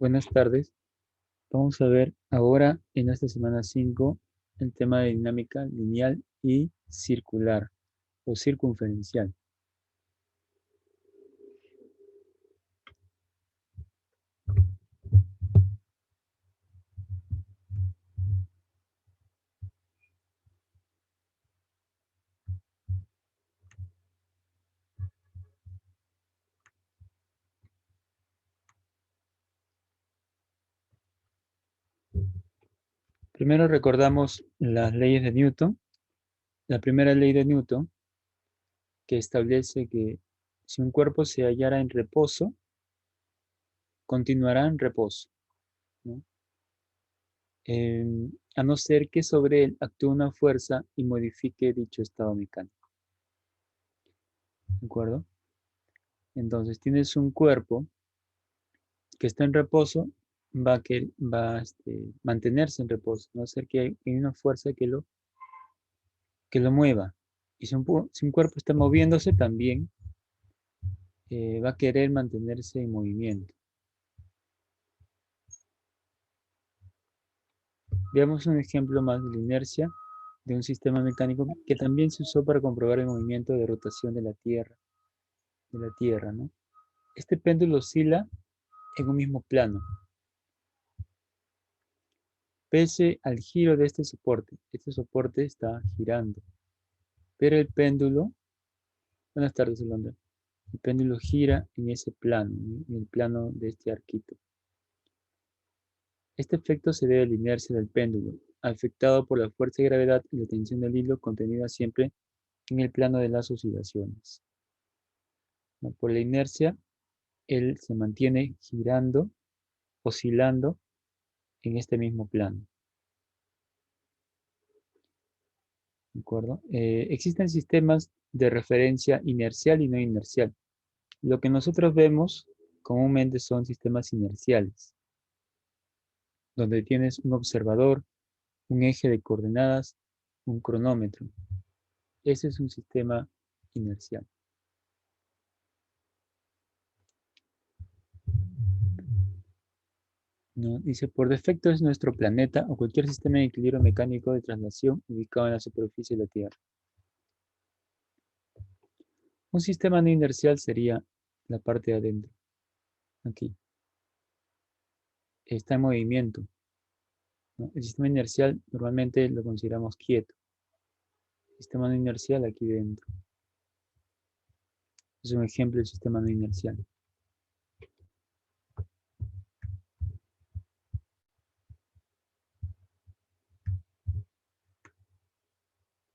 Buenas tardes. Vamos a ver ahora en esta semana 5 el tema de dinámica lineal y circular o circunferencial. Primero recordamos las leyes de Newton. La primera ley de Newton que establece que si un cuerpo se hallara en reposo, continuará en reposo, ¿no? A no ser que sobre él actúe una fuerza y modifique dicho estado mecánico. ¿De acuerdo? Entonces tienes un cuerpo que está en reposo, va a mantenerse en reposo, no ser que hay una fuerza que lo mueva. Y si un cuerpo está moviéndose, también va a querer mantenerse en movimiento. Veamos un ejemplo más de la inercia de un sistema mecánico que también se usó para comprobar el movimiento de rotación de la Tierra, ¿no? Este péndulo oscila en un mismo plano, pese al giro de este soporte está girando, pero el péndulo, buenas tardes, Alondra. El péndulo gira en ese plano, en el plano de este arquito. Este efecto se debe a la inercia del péndulo, afectado por la fuerza de gravedad y la tensión del hilo contenida siempre en el plano de las oscilaciones. Por la inercia, él se mantiene girando, oscilando en este mismo plano. ¿De acuerdo? Existen sistemas de referencia inercial y no inercial. Lo que nosotros vemos comúnmente son sistemas inerciales, donde tienes un observador, un eje de coordenadas, un cronómetro. Ese es un sistema inercial. ¿No? Dice, por defecto es nuestro planeta o cualquier sistema de equilibrio mecánico de traslación ubicado en la superficie de la Tierra. Un sistema no inercial sería la parte de adentro, aquí. Está en movimiento, ¿no? El sistema inercial normalmente lo consideramos quieto. El sistema no inercial aquí dentro. Es un ejemplo del sistema no inercial.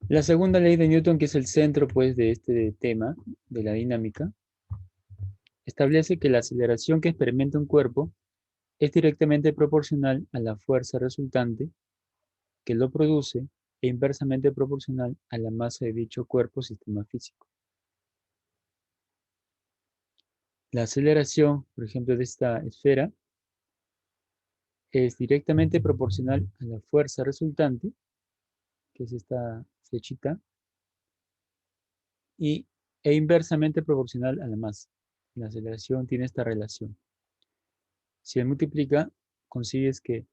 La segunda ley de Newton, que es el centro pues, de este tema, de la dinámica, establece que la aceleración que experimenta un cuerpo es directamente proporcional a la fuerza resultante que lo produce e inversamente proporcional a la masa de dicho cuerpo o sistema físico. La aceleración, por ejemplo, de esta esfera es directamente proporcional a la fuerza resultante, que es esta flechita, e inversamente proporcional a la masa. La aceleración tiene esta relación. Si se multiplica, consigues que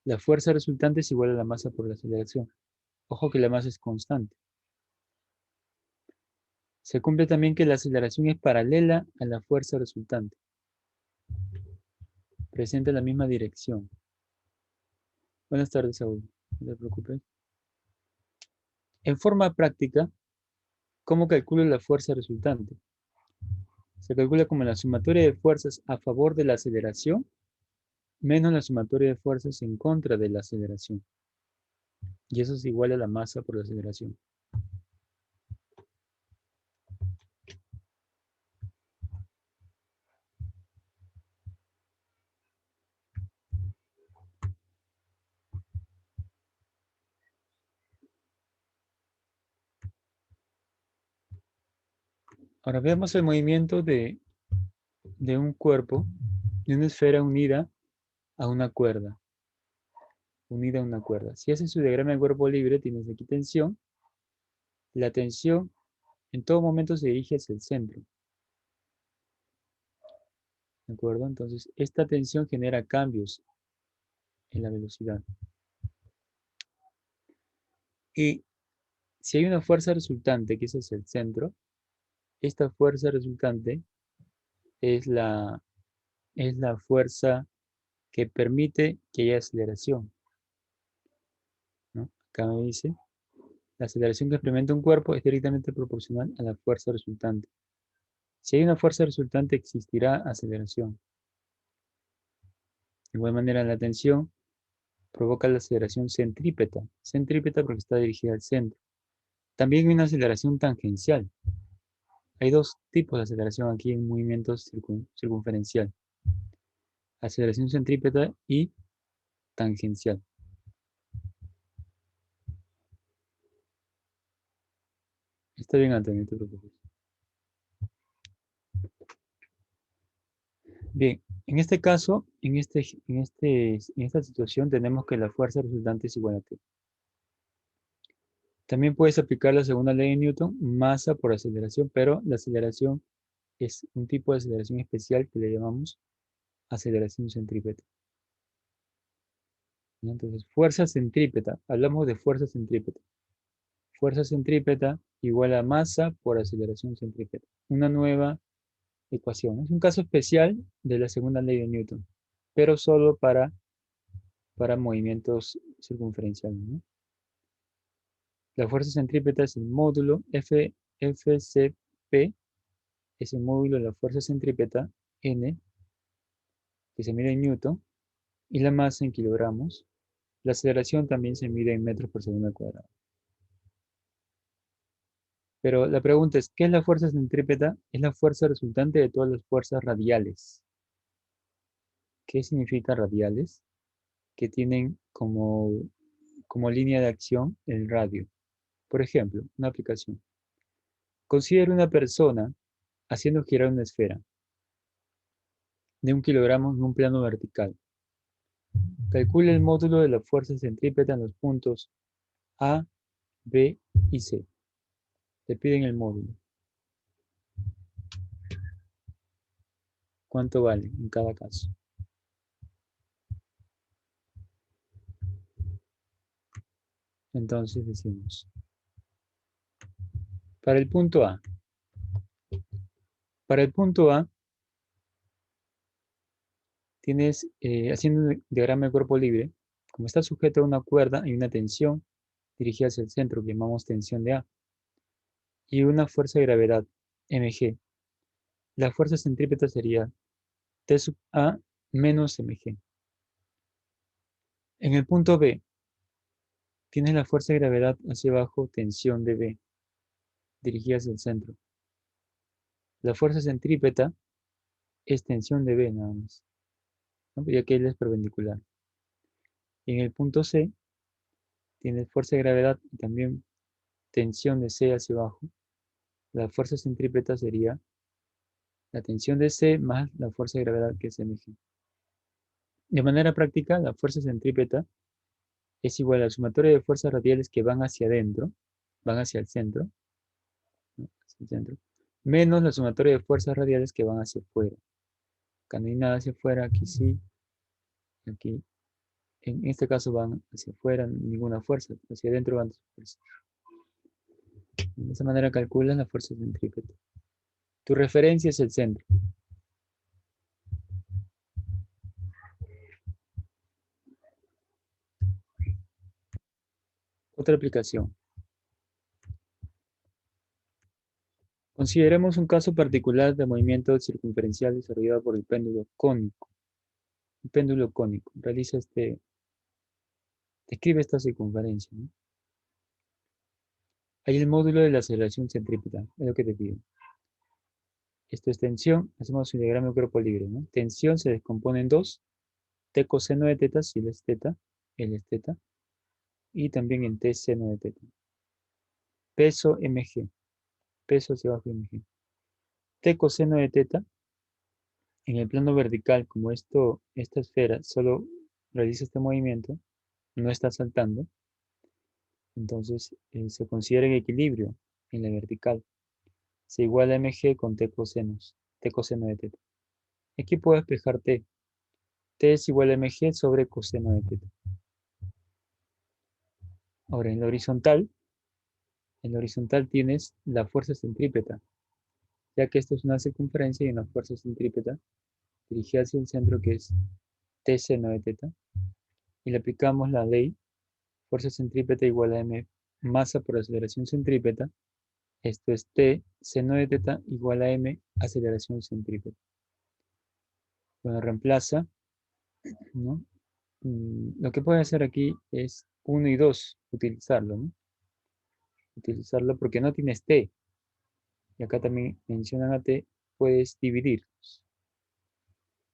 la fuerza resultante es igual a la masa por la aceleración. Ojo que la masa es constante. Se cumple también que la aceleración es paralela a la fuerza resultante. Presenta la misma dirección. Buenas tardes, Saúl. No te preocupes. En forma práctica, ¿cómo calculo la fuerza resultante? Se calcula como la sumatoria de fuerzas a favor de la aceleración menos la sumatoria de fuerzas en contra de la aceleración. Y eso es igual a la masa por la aceleración. Ahora veamos el movimiento de un cuerpo, de una esfera unida a una cuerda. Unida a una cuerda. Si haces su diagrama de cuerpo libre, tienes aquí tensión. La tensión en todo momento se dirige hacia el centro. ¿De acuerdo? Entonces, esta tensión genera cambios en la velocidad. Y si hay una fuerza resultante, que ese es el centro, esta fuerza resultante es la fuerza que permite que haya aceleración, ¿no? Acá me dice, la aceleración que experimenta un cuerpo es directamente proporcional a la fuerza resultante. Si hay una fuerza resultante, existirá aceleración. De igual manera, la tensión provoca la aceleración centrípeta. Centrípeta porque está dirigida al centro. También hay una aceleración tangencial. Hay dos tipos de aceleración aquí en movimientos circunferencial. Aceleración centrípeta y tangencial. Está bien, Antonio, no te preocupes. Bien, en este caso, en esta situación tenemos que la fuerza resultante es igual a T. También puedes aplicar la segunda ley de Newton, masa por aceleración, pero la aceleración es un tipo de aceleración especial que le llamamos aceleración centrípeta. Entonces, fuerza centrípeta, hablamos de fuerza centrípeta. Fuerza centrípeta igual a masa por aceleración centrípeta. Una nueva ecuación. Es un caso especial de la segunda ley de Newton, pero solo para movimientos circunferenciales, ¿no? La fuerza centrípeta es el módulo FCP, es el módulo de la fuerza centrípeta N, que se mide en Newton, y la masa en kilogramos. La aceleración también se mide en metros por segundo al cuadrado. Pero la pregunta es, ¿qué es la fuerza centrípeta? Es la fuerza resultante de todas las fuerzas radiales. ¿Qué significa radiales? Que tienen como línea de acción el radio. Por ejemplo, una aplicación. Considera una persona haciendo girar una esfera de 1 kilogramo en un plano vertical. Calcule el módulo de la fuerza centrípeta en los puntos A, B y C. Te piden el módulo. ¿Cuánto vale en cada caso? Entonces decimos, para el punto A, para el punto A tienes, haciendo un diagrama de cuerpo libre, como está sujeto a una cuerda, hay una tensión dirigida hacia el centro, que llamamos tensión de A, y una fuerza de gravedad, mg. La fuerza centrípeta sería T sub A menos mg. En el punto B, tienes la fuerza de gravedad hacia abajo, tensión de B, dirigida hacia el centro. La fuerza centrípeta es tensión de B nada más, ¿no? Ya que él es perpendicular. Y en el punto C, tienes fuerza de gravedad y también tensión de C hacia abajo. La fuerza centrípeta sería la tensión de C más la fuerza de gravedad que es mg. De manera práctica, la fuerza centrípeta es igual al sumatorio de fuerzas radiales que van hacia adentro, van hacia el centro, ¿no? Hacia el centro, menos la sumatoria de fuerzas radiales que van hacia afuera. Acá no hay nada hacia afuera, aquí sí, aquí. En este caso van hacia afuera, ninguna fuerza, hacia adentro van dos fuerzas. De esa manera calculas la fuerza centrípeta. Tu referencia es el centro. Otra aplicación. Consideremos un caso particular de movimiento circunferencial desarrollado por el péndulo cónico. Un péndulo cónico. Describe esta circunferencia, ¿no? Hay el módulo de la aceleración centrípeta, es lo que te pido. Esto es tensión, hacemos un diagrama de cuerpo libre, ¿no? Tensión se descompone en dos, T coseno de teta, si él es teta, y también en T seno de teta. Peso mg, peso hacia abajo mg. T coseno de teta, en el plano vertical, como esta esfera solo realiza este movimiento, no está saltando, entonces se considera en equilibrio en la vertical. Se iguala mg con t coseno de teta. Aquí puedo despejar t. T es igual a mg sobre coseno de teta. Ahora, en la horizontal tienes la fuerza centrípeta, ya que esto es una circunferencia y una fuerza centrípeta dirigida hacia el centro que es t seno de teta. Y le aplicamos la ley fuerza centrípeta igual a m masa por aceleración centrípeta. Esto es t seno de teta igual a m aceleración centrípeta. Bueno, reemplaza, ¿no? Lo que puedes hacer aquí es 1 y 2, utilizarlo, ¿no? Utilizarlo porque no tienes t. Y acá también mencionan a t, puedes dividirlos.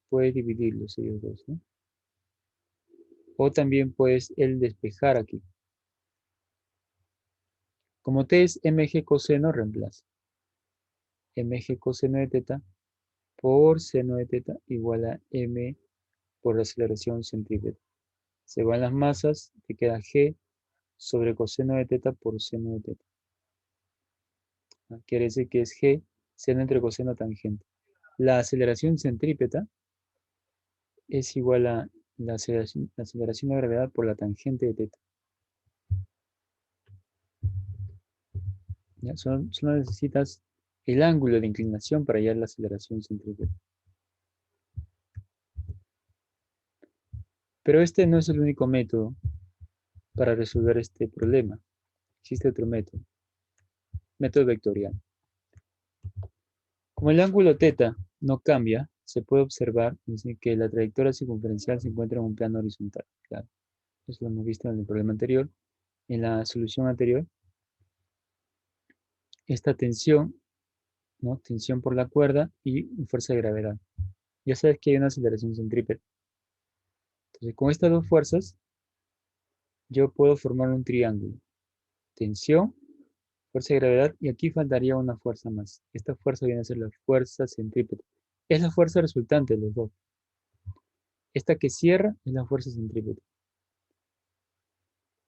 Puedes dividirlos ellos dos, ¿no? O también puedes el despejar aquí. Como t es mg coseno, reemplaza. Mg coseno de teta por seno de teta igual a m por aceleración centrípeta. Se van las masas, te queda g sobre coseno de teta por seno de teta. Quiere decir que es g seno entre coseno tangente. La aceleración centrípeta es igual a la aceleración de gravedad por la tangente de teta. ¿Ya? Solo necesitas el ángulo de inclinación para hallar la aceleración centrípeta. Pero este no es el único método para resolver este problema. Existe otro método. Método vectorial. Como el ángulo θ no cambia, se puede observar que la trayectoria circunferencial se encuentra en un plano horizontal. Claro, eso lo hemos visto en el problema anterior. En la solución anterior, esta tensión, ¿no? Tensión por la cuerda y fuerza de gravedad. Ya sabes que hay una aceleración centrípeta. Entonces, con estas dos fuerzas, yo puedo formar un triángulo. Tensión, fuerza de gravedad, y aquí faltaría una fuerza más. Esta fuerza viene a ser la fuerza centrípeta. Es la fuerza resultante de los dos. Esta que cierra es la fuerza centrípeta.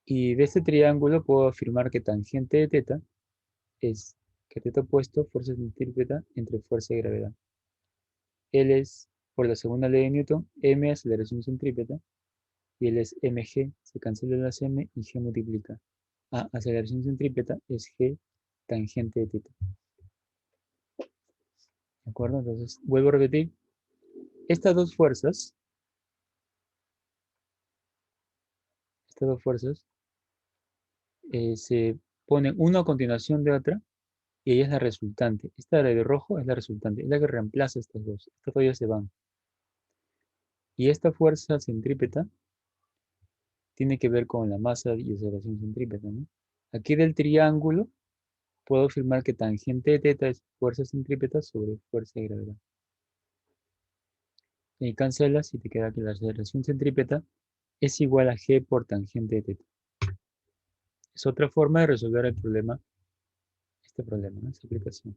Y de este triángulo puedo afirmar que tangente de θ es cateto opuesto, fuerza centrípeta entre fuerza y gravedad. L es, por la segunda ley de Newton, m aceleración centrípeta, y L es mg, se cancela las m y g multiplica. A aceleración centrípeta es g tangente de θ. ¿De acuerdo? Entonces, vuelvo a repetir. Estas dos fuerzas se ponen una a continuación de otra, y ella es la resultante. Esta de rojo es la resultante, es la que reemplaza estas dos. Estas dos ya se van. Y esta fuerza centrípeta tiene que ver con la masa y aceleración centrípeta, ¿no? Aquí del triángulo puedo afirmar que tangente de θ es fuerza centrípeta sobre fuerza de gravedad. Y cancelas y te queda que la aceleración centrípeta es igual a g por tangente de θ. Es otra forma de resolver el problema, este problema, ¿no? Esta aplicación.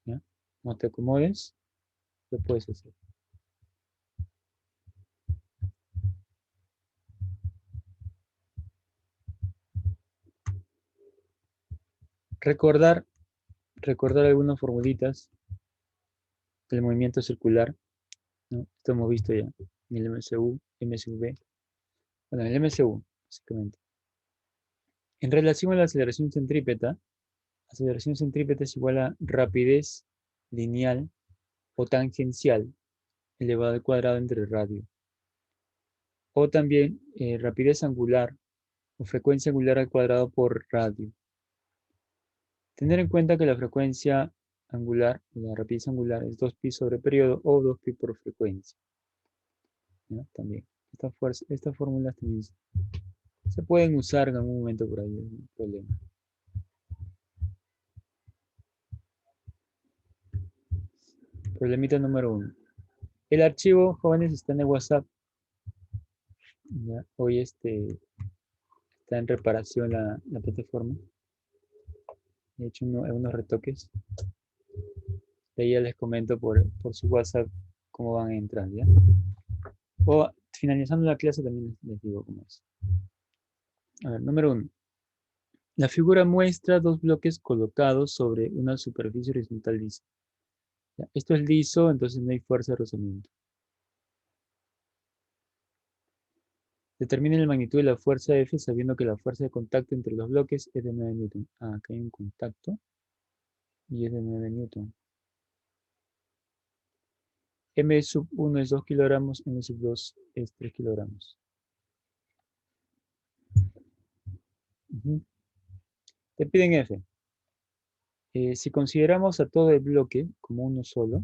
¿Ya? No te acomodes, lo puedes hacer. Recordar algunas formulitas del movimiento circular, ¿no? Esto hemos visto ya en el MSU, MSV. Bueno, en el MSU, básicamente. En relación a la aceleración centrípeta es igual a rapidez lineal o tangencial elevado al cuadrado entre radio. O también rapidez angular o frecuencia angular al cuadrado por radio. Tener en cuenta que la frecuencia angular, la rapidez angular es 2pi sobre periodo o 2pi por frecuencia. ¿Ya? También. Estas fórmulas también se pueden usar en algún momento por ahí, no hay problema. Problemita número 1. El archivo, jóvenes, está en el WhatsApp. ¿Ya? Hoy está en reparación la plataforma. He hecho unos retoques. De ahí ya les comento por su WhatsApp cómo van a entrar, ¿ya? O finalizando la clase también les digo cómo es. A ver, número 1. La figura muestra dos bloques colocados sobre una superficie horizontal lisa. Ya, esto es liso, entonces no hay fuerza de rozamiento. Determine la magnitud de la fuerza F sabiendo que la fuerza de contacto entre los bloques es de 9 newton. Ah, acá hay un contacto y es de 9 newton. M sub 1 es 2 kilogramos, M sub 2 es 3 kilogramos. Te piden F. Si consideramos a todo el bloque como uno solo,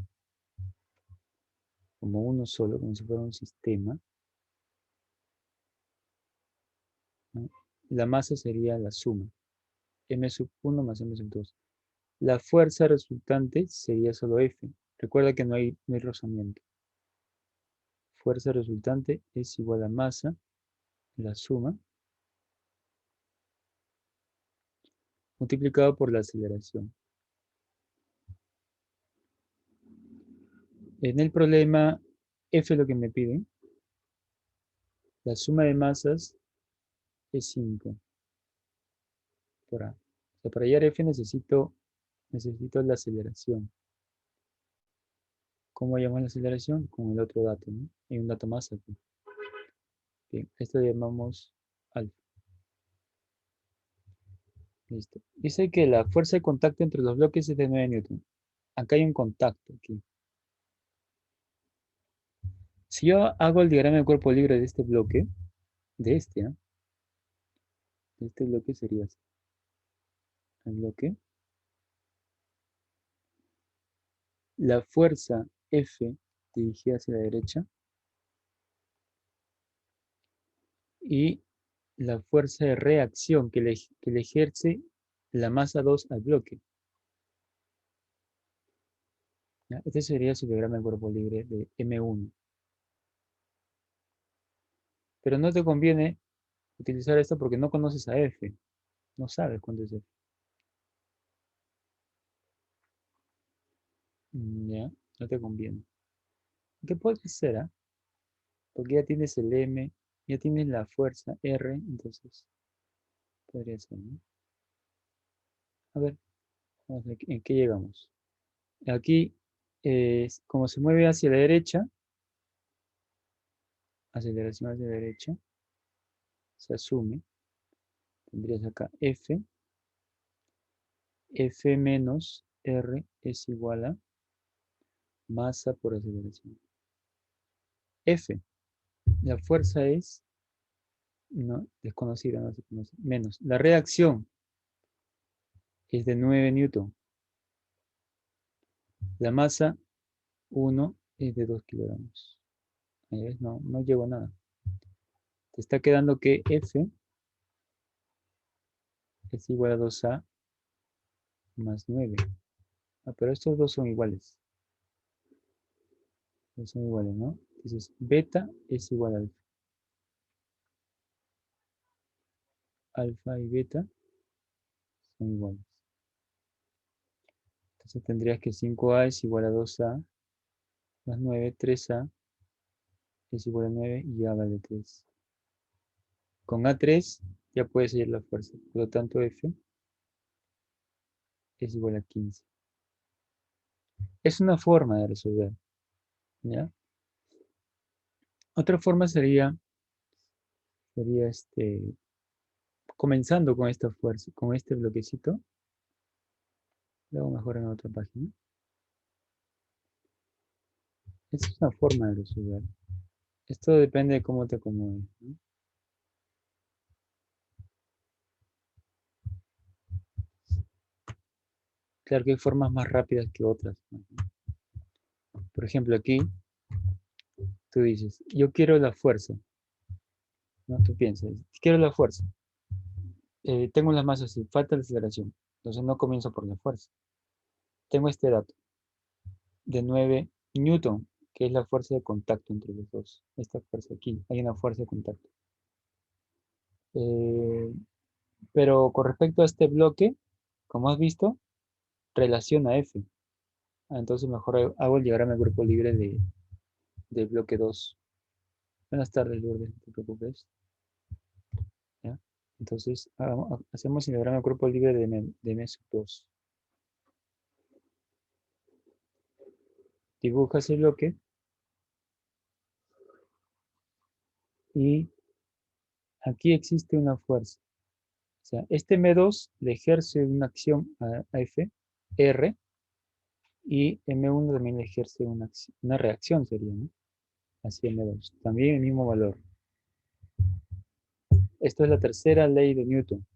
como si fuera un sistema, ¿no? La masa sería la suma, M sub 1 más M sub 2. La fuerza resultante sería solo F. Recuerda que no hay rozamiento. Fuerza resultante es igual a masa, la suma, multiplicado por la aceleración. En el problema, F es lo que me piden. La suma de masas es 5 por A. O sea, para hallar F necesito la aceleración. ¿Cómo hallamos la aceleración? Con el otro dato, ¿no? Hay un dato más aquí. Bien, esto lo llamamos alfa. Listo. Dice que la fuerza de contacto entre los bloques es de 9 newton. Acá hay un contacto aquí. Si yo hago el diagrama de cuerpo libre de este bloque, de este, ¿no? De este bloque sería así. El bloque. La fuerza F dirigida hacia la derecha y la fuerza de reacción que le ejerce la masa 2 al bloque. ¿Ya? Este sería su diagrama de cuerpo libre de M1. Pero no te conviene utilizar esto porque no conoces a F. No sabes cuánto es F. Ya, no te conviene. ¿Qué puede ser? Porque ya tienes el M, ya tienes la fuerza R, entonces podría ser, ¿no? A ver, ¿en qué llegamos? Aquí, como se mueve hacia la derecha, aceleración hacia la derecha, se asume, tendrías acá F menos R es igual a masa por aceleración. F, la fuerza es no, desconocida, no se conoce, menos. La reacción es de 9 newton. La masa 1 es de 2 kilogramos. Ahí ves, no llevo a nada. Te está quedando que F es igual a 2A más 9. Ah, pero estos dos son iguales. Son iguales, ¿no? Entonces, beta es igual a alfa. Alfa y beta son iguales. Entonces tendrías que 5A es igual a 2A más 9, 3A es igual a 9 y A vale 3. Con A3 ya puedes hallar la fuerza. Por lo tanto, F es igual a 15. Es una forma de resolver, ¿ya? Otra forma sería comenzando con esta fuerza, con este bloquecito. Luego mejor en otra página. Esa es una forma de resolver. Esto depende de cómo te acomodes, ¿no? Claro que hay formas más rápidas que otras, ¿no? Por ejemplo, aquí tú dices, yo quiero la fuerza, ¿no? Tú piensas, quiero la fuerza. Tengo las masas así, falta la aceleración. Entonces no comienzo por la fuerza. Tengo este dato de 9 newton, que es la fuerza de contacto entre los dos. Esta fuerza aquí, hay una fuerza de contacto. Eh, pero con respecto a este bloque, como has visto, relaciona F. Entonces mejor hago el diagrama de grupo libre del bloque 2. Buenas tardes, Lourdes, no te preocupes. ¿Ya? Entonces hacemos el diagrama de cuerpo libre de M sub 2. dibujas el bloque y aquí existe una fuerza. O sea, este M2 le ejerce una acción a F, R, y M1 también le ejerce una reacción, sería, ¿no? Hacia M2. También el mismo valor. Esta es la tercera ley de Newton.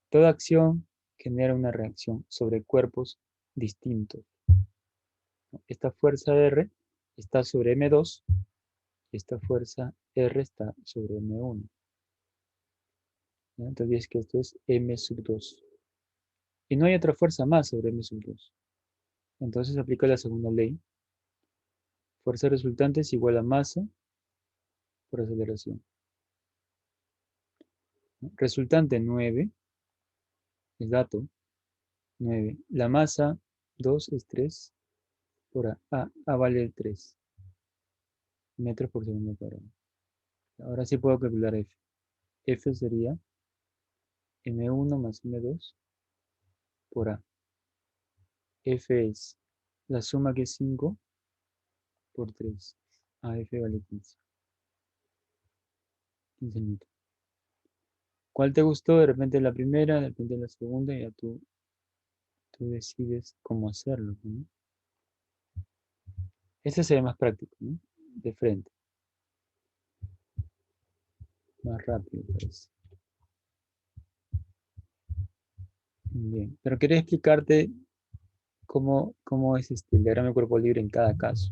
Toda acción genera una reacción sobre cuerpos distintos. Esta fuerza R está sobre M2 y esta fuerza R está sobre M1. ¿Ya? Entonces es que esto es M sub 2. Y no hay otra fuerza más sobre M sub 2. Entonces aplica la segunda ley. Fuerza resultante es igual a masa por aceleración. Resultante 9, el dato 9. La masa 2 es 3 por A. A vale 3 metros por segundo cuadrado. Ahora sí puedo calcular F. F sería M1 más M2 por A. F es la suma que es 5 por 3. AF vale 15. 15 minutos. ¿Cuál te gustó? De repente la primera, de repente la segunda, y ya tú decides cómo hacerlo, ¿no? Este se ve más práctico, ¿no? De frente. Más rápido, parece. Bien. Pero quería explicarte cómo es el diagrama de cuerpo libre en cada caso.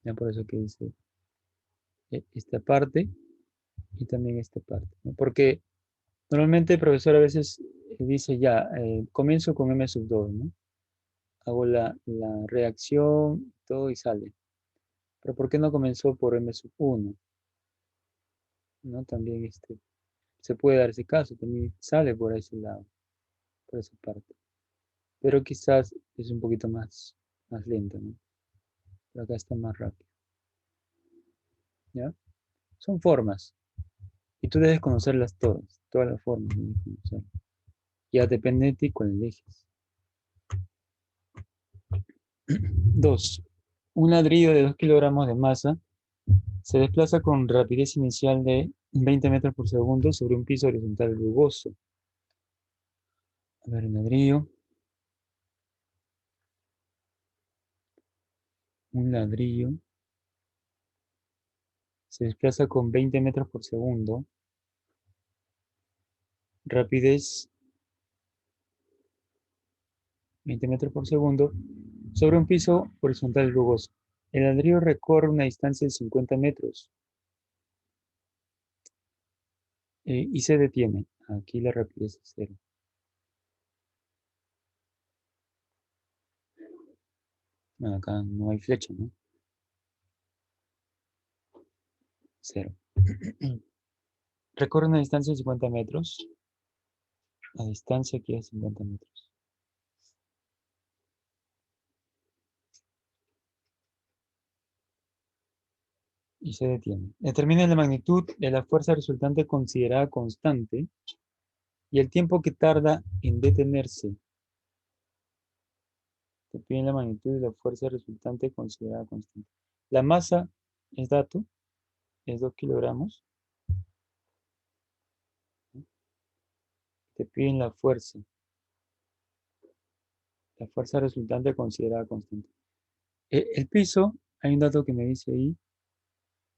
Ya por eso que dice esta parte y también esta parte, ¿no? Porque normalmente el profesor a veces dice ya, comienzo con M sub 2, ¿no? Hago la reacción, todo y sale. Pero ¿por qué no comenzó por M sub 1? ¿No? También se puede dar ese caso, también sale por ese lado, por esa parte. Pero quizás es un poquito más lento, ¿no? Pero acá está más rápido. ¿Ya? Son formas. Y tú debes conocerlas todas las formas. Debes conocerlas. Ya depende de ti cuál eliges. 2. Un ladrillo de 2 kilogramos de masa se desplaza con rapidez inicial de 20 metros por segundo sobre un piso horizontal rugoso. A ver, el ladrillo. Un ladrillo se desplaza con 20 metros por segundo. Rapidez 20 metros por segundo sobre un piso horizontal rugoso. El ladrillo recorre una distancia de 50 metros y se detiene. Aquí la rapidez es 0. Bueno, acá no hay flecha, ¿no? 0. Recorre una distancia de 50 metros. La distancia aquí es 50 metros. Y se detiene. Determina la magnitud de la fuerza resultante considerada constante y el tiempo que tarda en detenerse. Te piden la magnitud de la fuerza resultante considerada constante. La masa es dato, es 2 kilogramos. Te piden la fuerza resultante considerada constante. El piso, hay un dato que me dice ahí,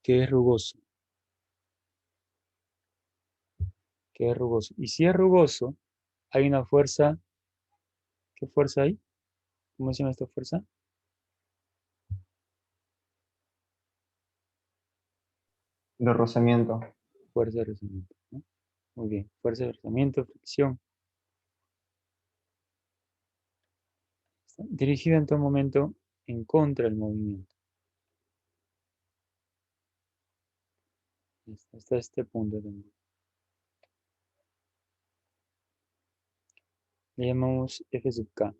que es rugoso. Y si es rugoso, hay una fuerza. ¿Qué fuerza hay? ¿Cómo se llama esta fuerza? De rozamiento. Fuerza de rozamiento, ¿no? Muy bien. Fuerza de rozamiento, fricción. Está dirigida en todo momento en contra del movimiento. Hasta este punto también. Le llamamos F sub K.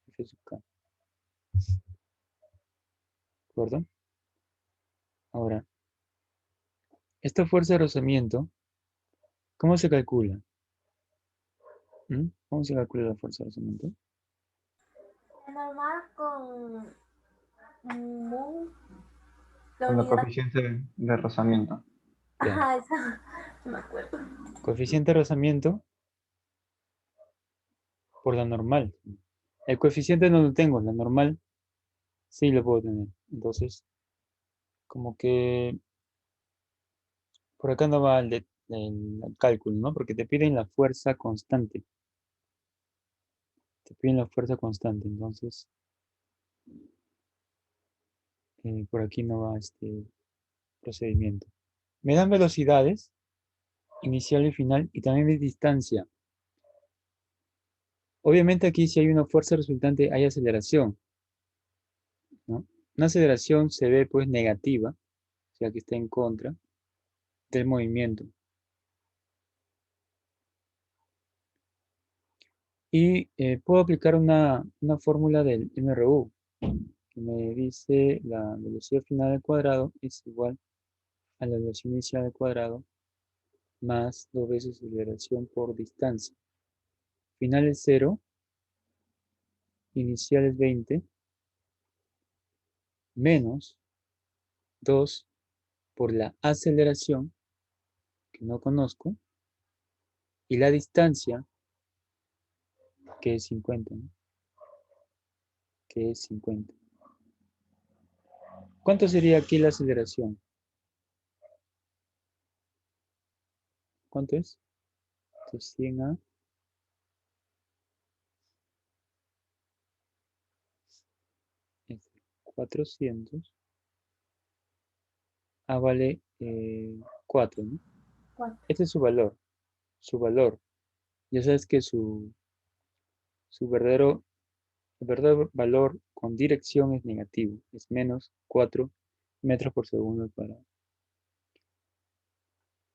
F sub K. ¿De acuerdo? Ahora, esta fuerza de rozamiento, ¿cómo se calcula? ¿Cómo se calcula la fuerza de rozamiento? Normal. con la Con el unidad. coeficiente de rozamiento. Ya. Ajá, esa. No me acuerdo. Coeficiente de rozamiento por la normal. El coeficiente no lo tengo, la normal sí lo puedo tener. Entonces, como que por acá no va el cálculo, ¿no? Porque te piden la fuerza constante. Te piden la fuerza constante. Entonces, por aquí no va este procedimiento. Me dan velocidades, inicial y final, y también de distancia. Obviamente aquí si hay una fuerza resultante hay aceleración, ¿no? Una aceleración se ve pues negativa, o sea que está en contra del movimiento. Y puedo aplicar una fórmula del MRU, que me dice la velocidad final al cuadrado es igual a la velocidad inicial al cuadrado más 2 veces aceleración por distancia. Final es 0, inicial es 20, menos 2 por la aceleración, que no conozco, y la distancia, que es 50, ¿no? Que es 50. ¿Cuánto sería aquí la aceleración? ¿Cuánto es? Entonces 100 a 400. Vale 4, ¿no? 4. Este es su valor. Su valor. Ya sabes que su el verdadero valor con dirección es negativo. Es menos 4 metros por segundo al cuadrado.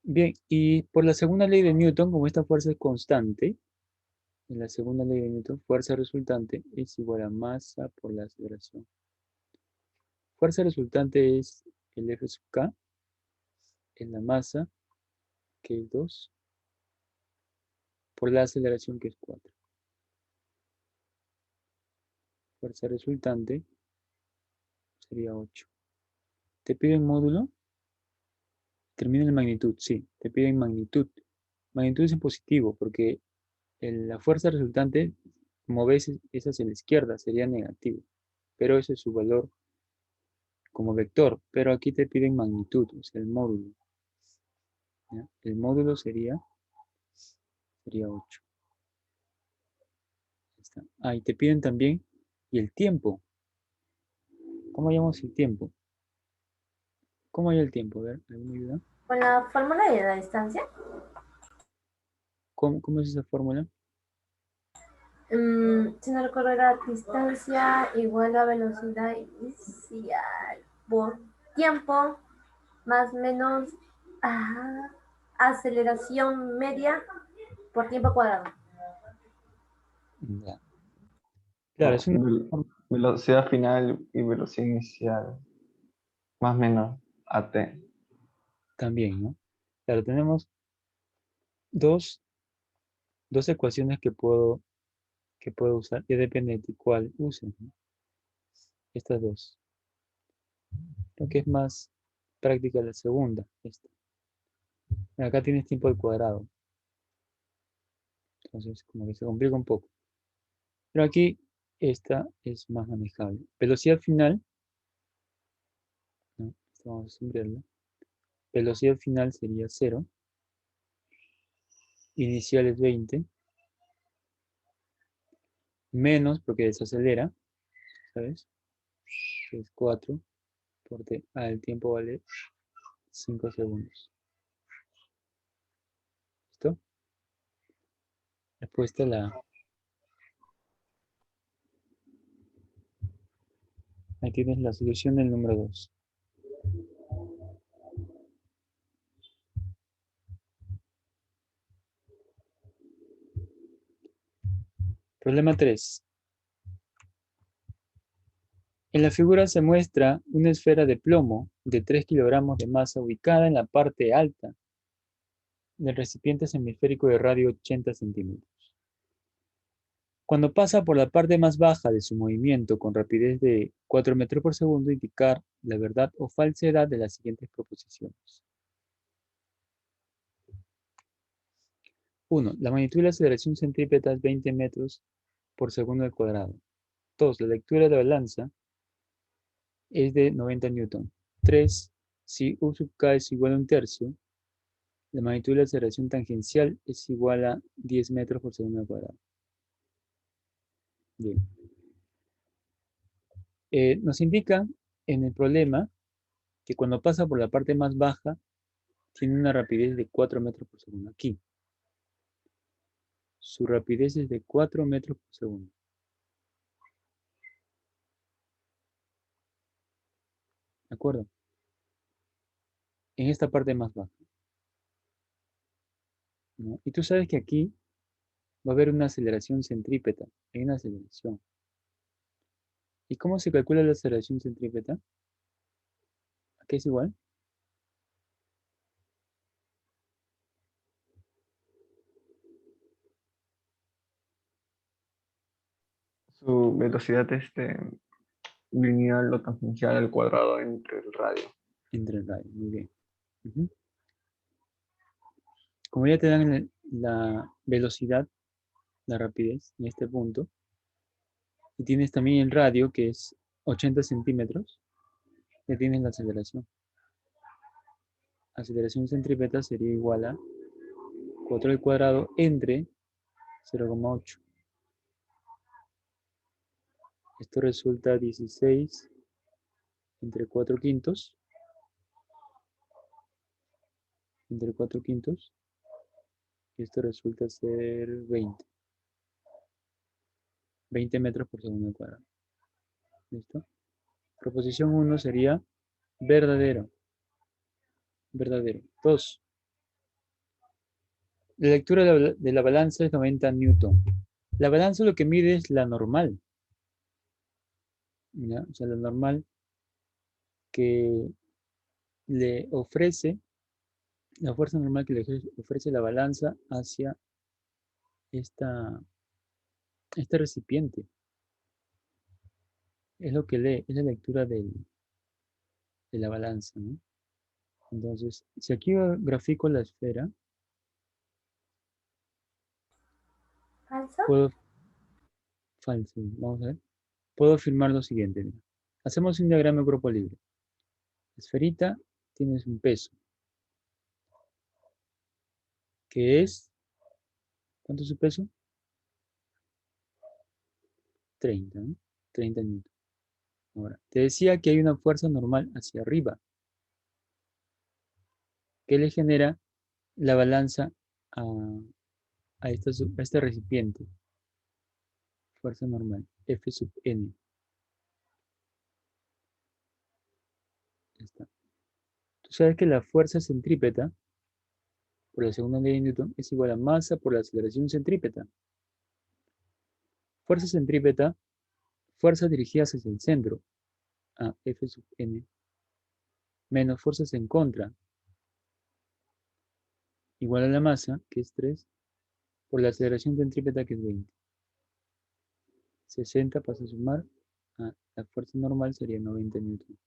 Bien, y por la segunda ley de Newton, como esta fuerza es constante, en la segunda ley de Newton, fuerza resultante es igual a masa por la aceleración. Fuerza resultante es el F sub K, en la masa, que es 2, por la aceleración, que es 4. Fuerza resultante sería 8. ¿Te piden módulo? Termina en magnitud, sí, te piden magnitud. Magnitud es en positivo, porque la fuerza resultante, como ves, es hacia la izquierda, sería negativo. Pero ese es su valor como vector. Pero aquí te piden magnitud, o sea, el módulo. ¿Ya? El módulo sería 8. Está. Y te piden también, y el tiempo. ¿Cómo llamamos el tiempo? ¿Cómo hay el tiempo? A ver, ¿alguna ayuda? Con la fórmula de la distancia, ¿Cómo es esa fórmula? si no recuerdo, era distancia igual a velocidad inicial por tiempo más menos aceleración media por tiempo cuadrado. Ya. Claro, No, es una velocidad final y velocidad inicial. Más o menos AT. también, ¿no? Claro, tenemos dos, dos ecuaciones que puedo usar, y depende de cuál usen, ¿no? Estas dos. Creo que es más práctica la segunda. Esta. Acá tienes tiempo al cuadrado. Entonces, como que se complica un poco. Pero aquí, esta es más manejable. Velocidad final, ¿no? Vamos a sumirla. Velocidad final sería 0. Inicial es 20. Menos, porque desacelera, ¿sabes? Es 4. Porque el tiempo vale 5 segundos. ¿Listo? Respuesta la... Ahí tienes la solución del número 2. Problema 3. En la figura se muestra una esfera de plomo de 3 kilogramos de masa ubicada en la parte alta del recipiente semisférico de radio 80 centímetros. Cuando pasa por la parte más baja de su movimiento con rapidez de 4 metros por segundo, indicar la verdad o falsedad de las siguientes proposiciones. 1. La magnitud de la aceleración centrípeta es 20 metros por segundo al cuadrado. 2. La lectura de la balanza es de 90 newton. 3. Si U sub K es igual a 1/3, la magnitud de la aceleración tangencial es igual a 10 metros por segundo al cuadrado. Bien. Nos indica en el problema que cuando pasa por la parte más baja tiene una rapidez de 4 metros por segundo. Aquí. Su rapidez es de 4 metros por segundo. ¿De acuerdo? En esta parte más baja, ¿no? Y tú sabes que aquí va a haber una aceleración centrípeta. Hay una aceleración. ¿Y cómo se calcula la aceleración centrípeta? Aquí es igual. Su velocidad lineal o tangencial al cuadrado entre el radio. Entre el radio. Muy bien. Ujú. Como ya te dan la velocidad, la rapidez en este punto, y tienes también el radio que es 80 centímetros, ya tienes la aceleración. Aceleración centrípeta sería igual a 4 al cuadrado entre 0,8. Esto resulta 16 entre 4 quintos. Entre 4 quintos. Y esto resulta ser 20. 20 metros por segundo al cuadrado. ¿Listo? Proposición 1 sería verdadero. Verdadero. 2. La lectura de la balanza es 90 newton. La balanza lo que mide es la normal. ¿Ya? O sea, la normal que le ofrece, la fuerza normal que le ofrece la balanza hacia este recipiente. Es lo que lee, es la lectura de la balanza, ¿no? Entonces, si aquí grafico la esfera, ¿Falso? falso, vamos a ver, puedo afirmar lo siguiente. Mira. Hacemos un diagrama de grupo libre. La esferita tienes un peso, que es, ¿cuánto es su peso? 30, ¿no? 30 newton. Ahora, te decía que hay una fuerza normal hacia arriba, que le genera la balanza a este recipiente. Fuerza normal, F sub n. Ya está. Tú sabes que la fuerza centrípeta por la segunda ley de Newton es igual a masa por la aceleración centrípeta. Fuerza centrípeta, fuerzas dirigidas hacia el centro, a F sub n, menos fuerzas en contra, igual a la masa, que es 3, por la aceleración centrípeta, que es 20. 60 pasa a sumar a la fuerza normal, sería 90 newton.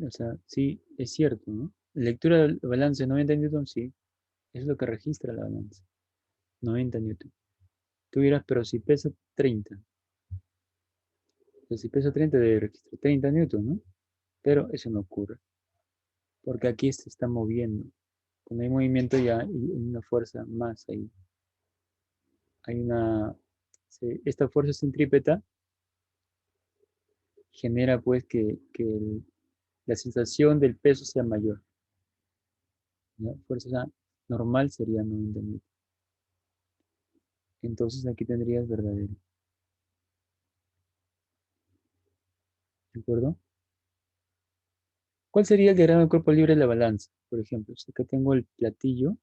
O sea, sí, es cierto, ¿no? Lectura del balance 90 newton, sí, es lo que registra la balanza. 90 newton. Tú dirás, pero si pesa 30. Si pesa 30 debe registrar 30 newton, ¿no? Pero eso no ocurre, porque aquí se está moviendo. Cuando hay movimiento ya hay una fuerza más ahí. Hay una... esta fuerza centrípeta genera pues que la sensación del peso sea mayor. ¿Ya? Fuerza normal sería 90 newton. Entonces aquí tendrías verdadero. ¿De acuerdo? ¿Cuál sería el diagrama de cuerpo libre de la balanza? Por ejemplo, si acá tengo el platillo,